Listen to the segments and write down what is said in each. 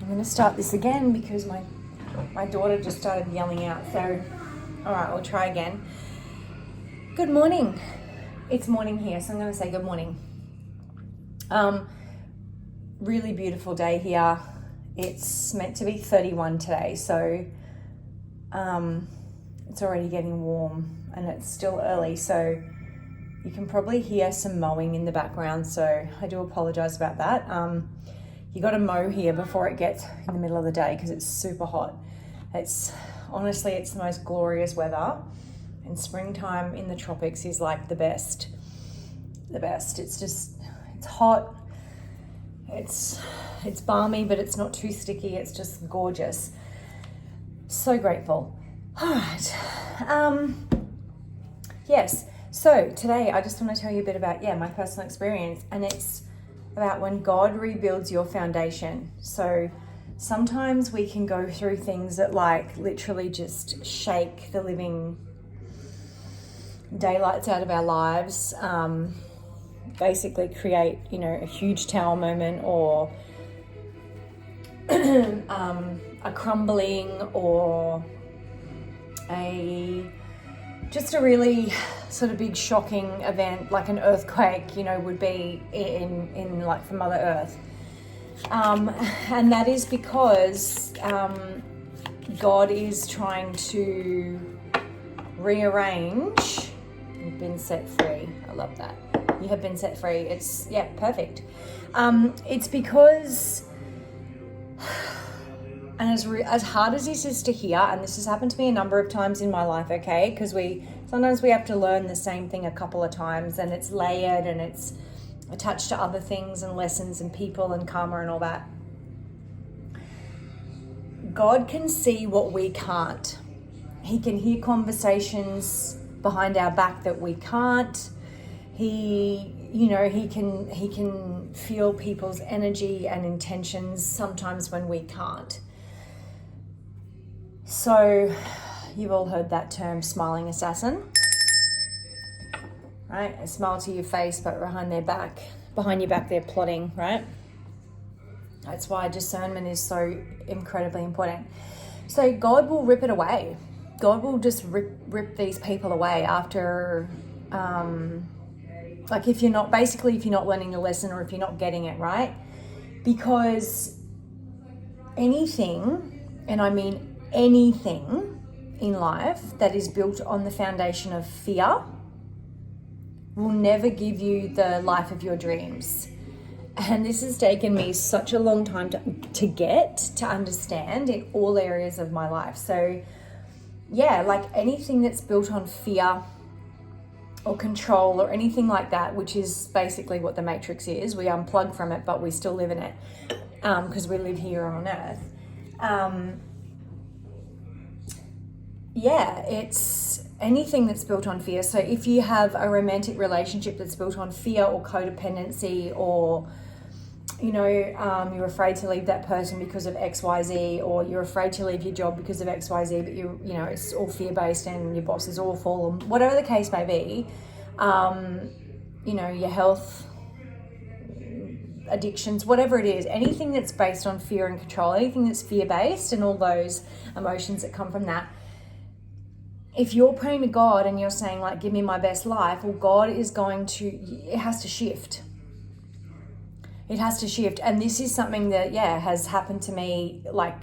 I'm going to start this again because my daughter just started yelling out. So, all right, we'll try again. Good morning. It's morning here, so I'm going to say good morning. Really beautiful day here. It's meant to be 31 today, so it's already getting warm and it's still early, so you can probably hear some mowing in the background, so I do apologize about that. You got to mow here before it gets in the middle of the day because it's super hot. Honestly, it's the most glorious weather, and springtime in the tropics is like the best. It's hot, it's balmy, but it's not too sticky. It's just gorgeous. So grateful. All right. Yes. So today I just want to tell you a bit about, my personal experience, and it's about when God rebuilds your foundation. So sometimes we can go through things that like literally just shake the living daylights out of our lives, basically create, a huge tower moment or a crumbling or just a really sort of big shocking event like an earthquake, would be in like from Mother Earth. And that is because God is trying to rearrange. You've been set free. I love that. You have been set free. It's, perfect. It's because, and as hard as this is to hear, and this has happened to me a number of times in my life, okay, because sometimes we have to learn the same thing a couple of times, and it's layered and it's attached to other things and lessons and people and karma and all that. God can see what we can't. He can hear conversations behind our back that we can't. He can feel people's energy and intentions sometimes when we can't. So you've all heard that term, smiling assassin, right? A smile to your face, but behind your back they're plotting, right? That's why discernment is so incredibly important. So God will rip it away. God will just rip these people away after, if you're not learning the lesson or if you're not getting it, right? Because anything, and I mean anything in life that is built on the foundation of fear will never give you the life of your dreams. And this has taken me such a long time to understand in all areas of my life. So like anything that's built on fear or control or anything like that, which is basically what the Matrix is. We unplug from it, but we still live in it because we live here on Earth. It's anything that's built on fear. So if you have a romantic relationship that's built on fear or codependency, or you're afraid to leave that person because of XYZ, or you're afraid to leave your job because of XYZ, but it's all fear-based and your boss is awful, and whatever the case may be, your health, addictions, whatever it is, anything that's based on fear and control, anything that's fear-based and all those emotions that come from that, if you're praying to God and you're saying, like, give me my best life, well, God is it has to shift. It has to shift. And this is something that, has happened to me, like,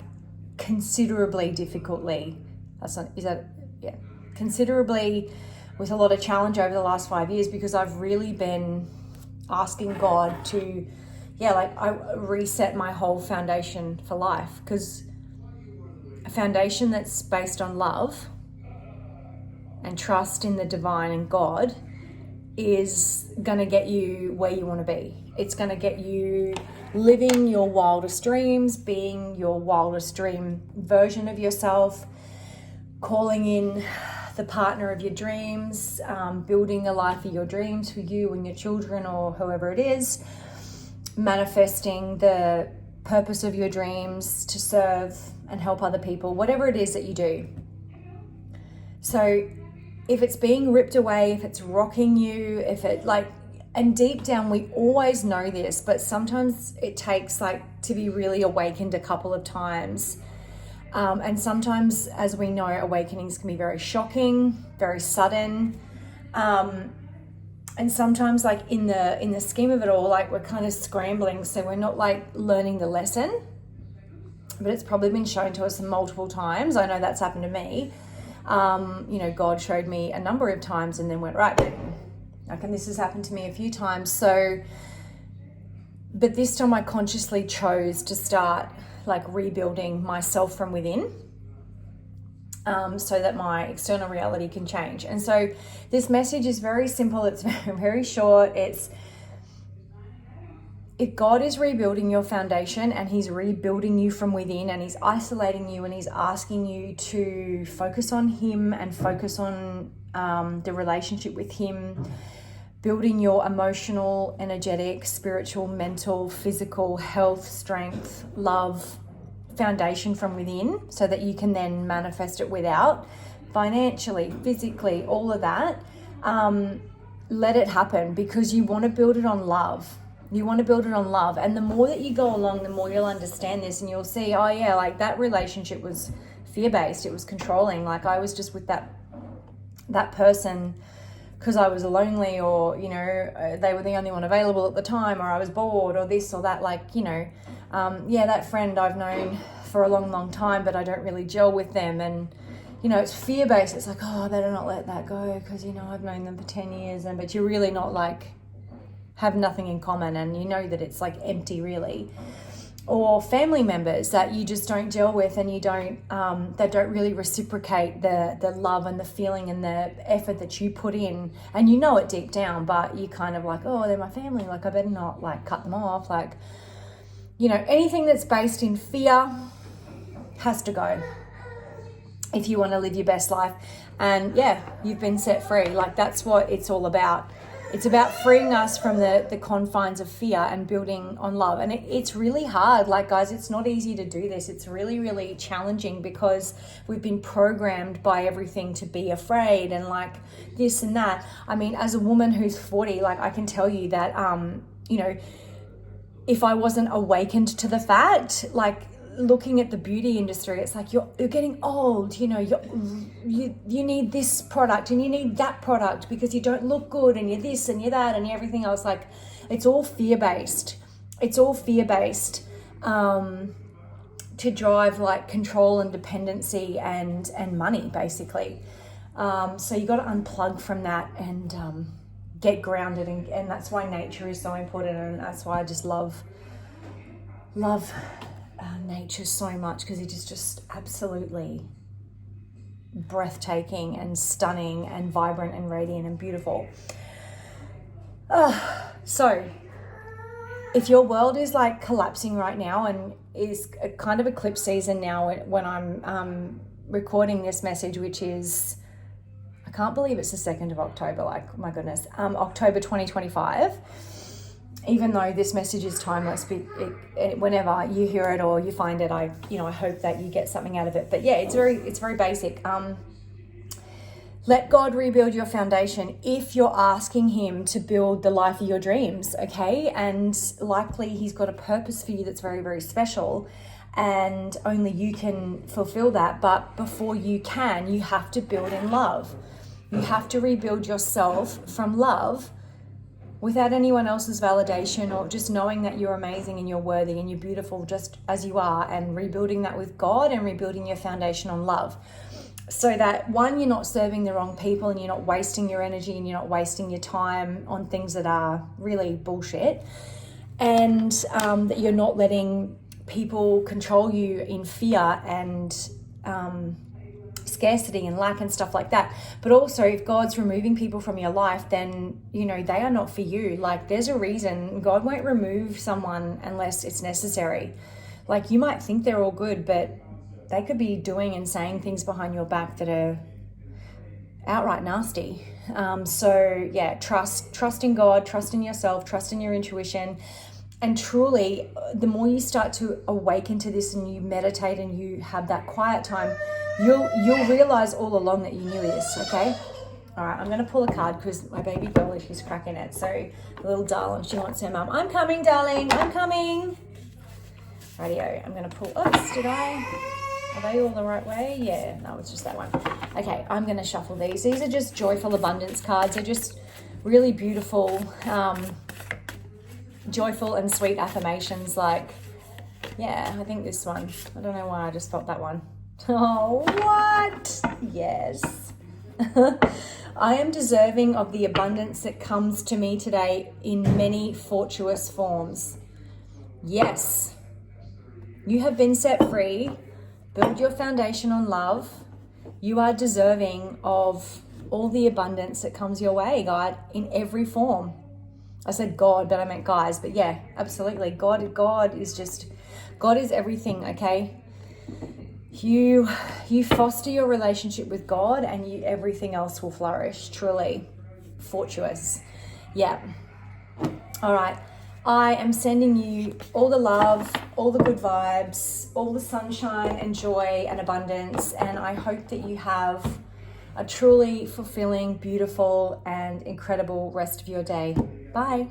considerably difficultly. Considerably with a lot of challenge over the last 5 years, because I've really been asking God to, I reset my whole foundation for life. Because a foundation that's based on love and trust in the divine and God is going to get you where you want to be. It's going to get you living your wildest dreams, being your wildest dream version of yourself, calling in the partner of your dreams, building the life of your dreams for you and your children or whoever it is, manifesting the purpose of your dreams to serve and help other people, whatever it is that you do. So if it's being ripped away, if it's rocking you, if it And deep down, we always know this, but sometimes it takes to be really awakened a couple of times. And sometimes, as we know, awakenings can be very shocking, very sudden. And sometimes in the scheme of it all, we're kind of scrambling. So we're not learning the lesson, but it's probably been shown to us multiple times. I know that's happened to me. God showed me a number of times and then went, right, and this has happened to me a few times. So, but this time I consciously chose to start rebuilding myself from within, so that my external reality can change. And so this message is very simple. It's very, very short. If God is rebuilding your foundation and he's rebuilding you from within and he's isolating you and he's asking you to focus on him and focus on the relationship with him, building your emotional, energetic, spiritual, mental, physical health, strength, love foundation from within, so that you can then manifest it without, financially, physically, all of that. Let it happen, because you want to build it on love. You want to build it on love. And the more that you go along, the more you'll understand this, and you'll see, oh yeah, that relationship was fear-based. It was controlling. I was just with that person because I was lonely, or, they were the only one available at the time, or I was bored, or this or that. That friend I've known for a long, long time, but I don't really gel with them. And, it's fear-based. It's I better not let that go because, I've known them for 10 years. but you're really not have nothing in common, and that it's empty really. Or family members that you just don't gel with, and you don't, that don't really reciprocate the love and the feeling and the effort that you put in, and it deep down, but you kind of oh, they're my family, I better not cut them off. Anything that's based in fear has to go if you want to live your best life. And yeah, you've been set free. That's what it's all about. It's about freeing us from the confines of fear and building on love. And it's really hard. Guys, it's not easy to do this. It's really, really challenging, because we've been programmed by everything to be afraid and this and that. I mean, as a woman who's 40, I can tell you that, if I wasn't awakened to the fact, looking at the beauty industry, it's you're getting old, you need this product and you need that product because you don't look good, and you're this and you're that and you're everything else. It's all fear-based. It's all fear-based to drive control and dependency and money, basically. So you got to unplug from that and get grounded, and that's why nature is so important, and that's why I just love nature so much, because it is just absolutely breathtaking and stunning and vibrant and radiant and beautiful. So if your world is collapsing right now, and is a kind of eclipse season now when I'm recording this message, which is, I can't believe it's the 2nd of October, my goodness, October 2025. Even though this message is timeless, whenever you hear it or you find it, I hope that you get something out of it. But yeah, it's very basic. Let God rebuild your foundation if you're asking him to build the life of your dreams, okay? And likely he's got a purpose for you that's very, very special, and only you can fulfill that. But before you can, you have to build in love. You have to rebuild yourself from love, without anyone else's validation, or just knowing that you're amazing and you're worthy and you're beautiful just as you are, and rebuilding that with God and rebuilding your foundation on love. So that, one, you're not serving the wrong people, and you're not wasting your energy, and you're not wasting your time on things that are really bullshit, and that you're not letting people control you in fear and scarcity and lack and stuff like that. But also, if God's removing people from your life, then they are not for you. There's a reason God won't remove someone unless it's necessary. You might think they're all good, but they could be doing and saying things behind your back that are outright nasty. So yeah, trust in God, trust in yourself, trust in your intuition. And truly, the more you start to awaken to this and you meditate and you have that quiet time, you'll realize all along that you knew this, okay? All right, I'm going to pull a card because my baby girl, she's cracking it. So the little darling, she wants her mum. I'm coming, darling. I'm coming. Radio. I'm going to pull. Oops, did I? Are they all the right way? Yeah, no, it's just that one. Okay, I'm going to shuffle these. These are just joyful abundance cards. They're just really beautiful, joyful and sweet affirmations. Like, yeah, I think this one. I don't know why I just thought that one. Oh, what? Yes. I am deserving of the abundance that comes to me today in many fortuitous forms. Yes. You have been set free. Build your foundation on love. You are deserving of all the abundance that comes your way, God, in every form. I said God, but I meant guys. But yeah, absolutely. God is everything, okay? You foster your relationship with God and everything else will flourish. Truly fortuitous. Yeah. All right. I am sending you all the love, all the good vibes, all the sunshine and joy and abundance. And I hope that you have a truly fulfilling, beautiful, and incredible rest of your day. Bye.